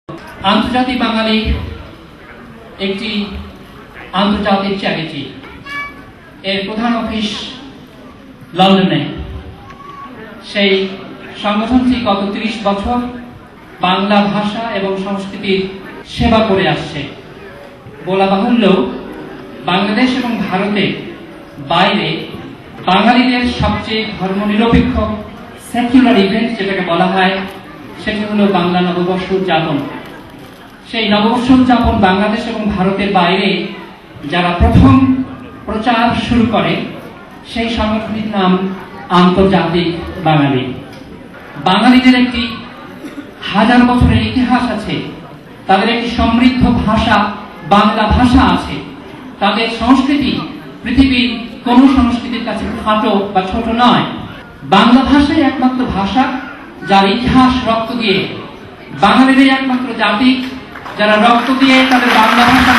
আন্তর্জাতিক বাঙালি একটি আন্তর্জাতিক চ্যারিটি। এর প্রধান অফিস লন্ডনে। সেই সংগঠনটি গত ৩০ বছর বাংলা ভাষা এবং সংস্কৃতির সেবা করে আসছে। বলা বাহুল্য, বাংলাদেশ এবং ভারতের বাইরে বাঙালিদের সবচেয়ে ধর্মনিরপেক্ষ সেকুলার ইভেন্ট যেটাকে বলা হয়, সেটি হলো বাংলা নববর্ষ উদযাপন। সেই নববর্ষ উদযাপন বাংলাদেশ এবং ভারতের বাইরে যারা প্রথম প্রচার শুরু করে, সেই সংগঠনটির নাম আন্তর্জাতিক বাঙালি। বাঙালিদের একটি 1000 বছরের ইতিহাস আছে, তাদের একটি সমৃদ্ধ ভাষা বাংলা ভাষা আছে, তাদের সংস্কৃতি পৃথিবীর কোন সংস্কৃতির কাছে খাটো বা ছোট নয়। বাংলা ভাষাই একমাত্র ভাষা যার ইতিহাস রক্ত দিয়ে, বাঙালিদের একমাত্র জাতি যারা রক্ত দিয়ে তাদের বাংলা ভাষা